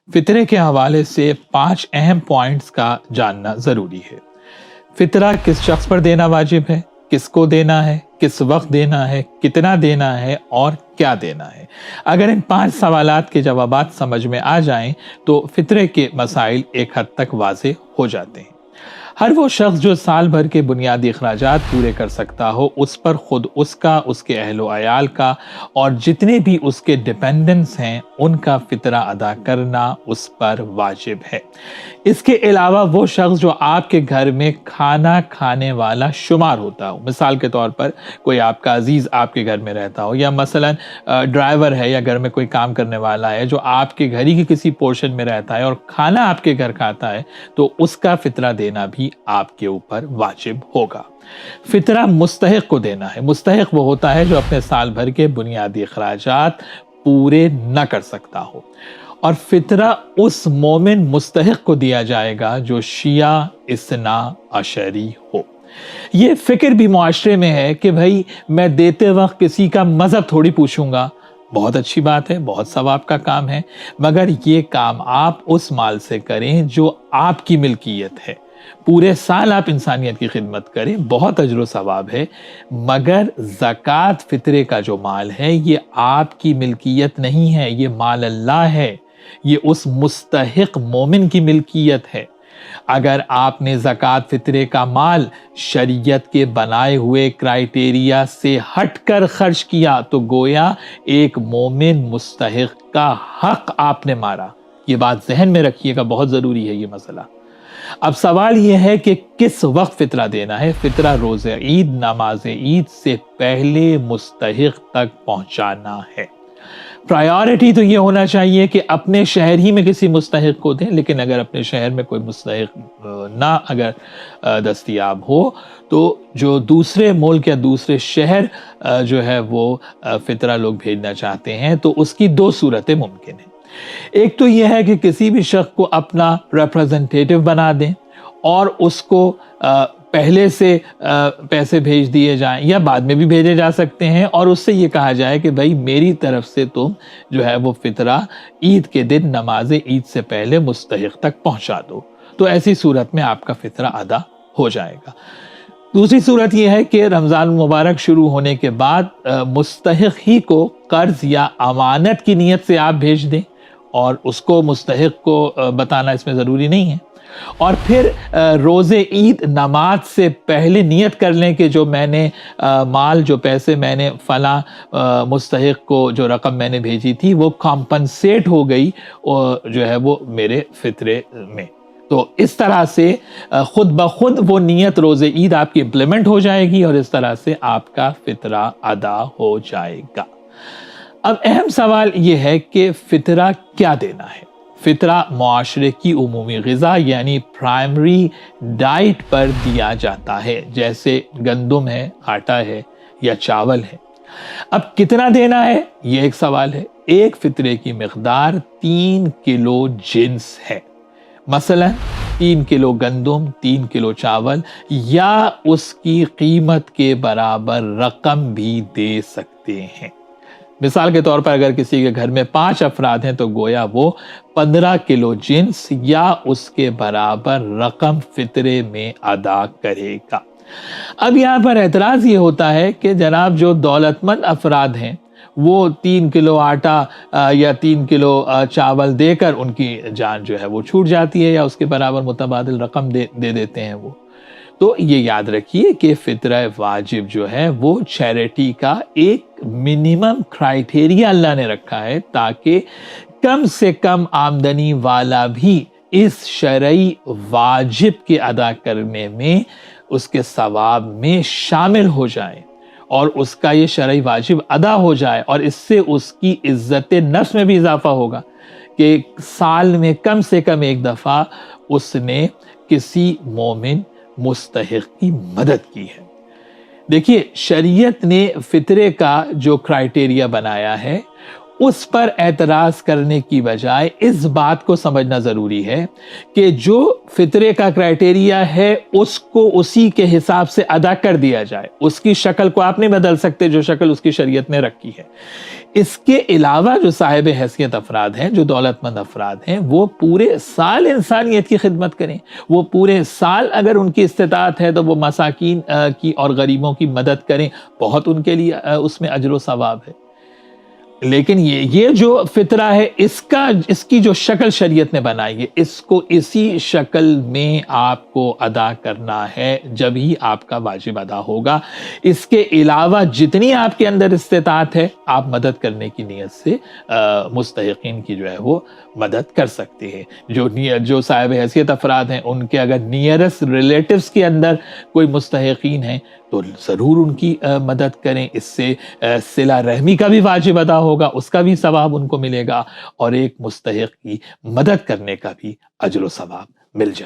فطرے کے حوالے سے 5 اہم پوائنٹس کا جاننا ضروری ہے۔ فطرہ کس شخص پر دینا واجب ہے، کس کو دینا ہے، کس وقت دینا ہے، کتنا دینا ہے اور کیا دینا ہے۔ اگر ان 5 سوالات کے جوابات سمجھ میں آ جائیں تو فطرے کے مسائل ایک حد تک واضح ہو جاتے ہیں۔ ہر وہ شخص جو سال بھر کے بنیادی اخراجات پورے کر سکتا ہو، اس پر خود اس کا، اس کے اہل و عیال کا اور جتنے بھی اس کے ڈیپینڈنٹس ہیں ان کا فطرہ ادا کرنا اس پر واجب ہے۔ اس کے علاوہ وہ شخص جو آپ کے گھر میں کھانا کھانے والا شمار ہوتا ہو، مثال کے طور پر کوئی آپ کا عزیز آپ کے گھر میں رہتا ہو، یا مثلا ڈرائیور ہے یا گھر میں کوئی کام کرنے والا ہے جو آپ کے گھر ہی کے کسی پورشن میں رہتا ہے اور کھانا آپ کے گھر کھاتا ہے، تو اس کا فطرہ دینا بھی آپ کے اوپر واجب ہوگا۔ فطرہ مستحق کو دینا ہے۔ مستحق وہ ہوتا ہے جو اپنے سال بھر کے بنیادی اخراجات پورے نہ کر سکتا ہو، اور فطرہ اس مومن مستحق کو دیا جائے گا جو شیعہ اثنا عشری ہو۔ یہ فکر بھی معاشرے میں ہے کہ بھائی میں دیتے وقت کسی کا مذہب تھوڑی پوچھوں گا۔ بہت اچھی بات ہے، بہت ثواب کا کام ہے، مگر یہ کام آپ اس مال سے کریں جو آپ کی ملکیت ہے۔ پورے سال آپ انسانیت کی خدمت کریں، بہت اجر و ثواب ہے، مگر زکوٰۃ فطرے کا جو مال ہے یہ آپ کی ملکیت نہیں ہے، یہ مال اللہ ہے، یہ اس مستحق مومن کی ملکیت ہے۔ اگر آپ نے زکوٰۃ فطرے کا مال شریعت کے بنائے ہوئے کرائیٹیریا سے ہٹ کر خرچ کیا تو گویا ایک مومن مستحق کا حق آپ نے مارا۔ یہ بات ذہن میں رکھیے گا، بہت ضروری ہے یہ مسئلہ۔ اب سوال یہ ہے کہ کس وقت فطرہ دینا ہے۔ فطرہ روز عید، نماز عید سے پہلے مستحق تک پہنچانا ہے۔ پرائیورٹی تو یہ ہونا چاہیے کہ اپنے شہر ہی میں کسی مستحق کو دیں، لیکن اگر اپنے شہر میں کوئی مستحق نہ اگر دستیاب ہو تو جو دوسرے ملک یا دوسرے شہر جو ہے وہ فطرہ لوگ بھیجنا چاہتے ہیں تو اس کی 2 صورتیں ممکن ہیں۔ ایک تو یہ ہے کہ کسی بھی شخص کو اپنا ریپرزنٹیٹیو بنا دیں اور اس کو پہلے سے پیسے بھیج دیے جائیں، یا بعد میں بھی بھیجے جا سکتے ہیں، اور اس سے یہ کہا جائے کہ بھائی میری طرف سے تم جو ہے وہ فطرہ عید کے دن نماز عید سے پہلے مستحق تک پہنچا دو، تو ایسی صورت میں آپ کا فطرہ ادا ہو جائے گا۔ دوسری صورت یہ ہے کہ رمضان مبارک شروع ہونے کے بعد مستحق ہی کو قرض یا امانت کی نیت سے آپ بھیج دیں، اور اس کو مستحق کو بتانا اس میں ضروری نہیں ہے، اور پھر روز عید نماز سے پہلے نیت کر لیں کہ جو میں نے مال، جو پیسے میں نے فلاں مستحق کو جو رقم میں نے بھیجی تھی وہ کمپنسیٹ ہو گئی جو ہے وہ میرے فطرے میں۔ تو اس طرح سے خود بخود وہ نیت روز عید آپ کی امپلیمنٹ ہو جائے گی، اور اس طرح سے آپ کا فطرہ ادا ہو جائے گا۔ اب اہم سوال یہ ہے کہ فطرہ کیا دینا ہے۔ فطرہ معاشرے کی عمومی غذا یعنی پرائمری ڈائٹ پر دیا جاتا ہے، جیسے گندم ہے، آٹا ہے یا چاول ہے۔ اب کتنا دینا ہے یہ ایک سوال ہے۔ ایک فطرے کی مقدار 3 کلو جنس ہے۔ مثلا 3 کلو گندم، 3 کلو چاول، یا اس کی قیمت کے برابر رقم بھی دے سکتے ہیں۔ مثال کے طور پر اگر کسی کے گھر میں 5 افراد ہیں تو گویا وہ 15 کلو جنس یا اس کے برابر رقم فطرے میں ادا کرے گا۔ اب یہاں پر اعتراض یہ ہوتا ہے کہ جناب جو دولت مند افراد ہیں وہ 3 کلو آٹا یا 3 کلو چاول دے کر ان کی جان جو ہے وہ چھوٹ جاتی ہے، یا اس کے برابر متبادل رقم دے دیتے ہیں وہ۔ تو یہ یاد رکھیے کہ فطرہ واجب جو ہے وہ چیریٹی کا ایک منیمم کرائیٹیریا اللہ نے رکھا ہے، تاکہ کم سے کم آمدنی والا بھی اس شرعی واجب کے ادا کرنے میں اس کے ثواب میں شامل ہو جائے، اور اس کا یہ شرعی واجب ادا ہو جائے، اور اس سے اس کی عزت نفس میں بھی اضافہ ہوگا کہ سال میں کم سے کم ایک دفعہ اس نے کسی مومن مستحق کی مدد کی ہے۔ دیکھیے شریعت نے فطرے کا جو کرائیٹیریا بنایا ہے اس پر اعتراض کرنے کی بجائے اس بات کو سمجھنا ضروری ہے کہ جو فطرے کا کرائٹیریا ہے اس کو اسی کے حساب سے ادا کر دیا جائے. اس کی شکل کو آپ نہیں بدل سکتے جو شکل اس کی شریعت نے رکھی ہے. اس کے علاوہ جو صاحب حیثیت افراد ہیں، جو دولت مند افراد ہیں، وہ پورے سال انسانیت کی خدمت کریں. وہ پورے سال اگر ان کی استطاعت ہے تو وہ مساکین کی اور غریبوں کی مدد کریں. بہت ان کے لیے اس میں اجر و ثواب ہے. لیکن یہ جو فطرہ ہے اس کی جو شکل شریعت نے بنائی ہے، اس کو اسی شکل میں آپ کو ادا کرنا ہے، جب ہی آپ کا واجب ادا ہوگا. اس کے علاوہ جتنی آپ کے اندر استطاعت ہے آپ مدد کرنے کی نیت سے مستحقین کی جو ہے وہ مدد کر سکتے ہیں. جو صاحب حیثیت افراد ہیں ان کے اگر نیئرسٹ ریلیٹیوز کے اندر کوئی مستحقین ہیں تو ضرور ان کی مدد کریں. اس سے صلہ رحمی کا بھی واجب ادا ہوگا، اس کا بھی ثواب ان کو ملے گا، اور ایک مستحق کی مدد کرنے کا بھی اجر و ثواب مل جائے.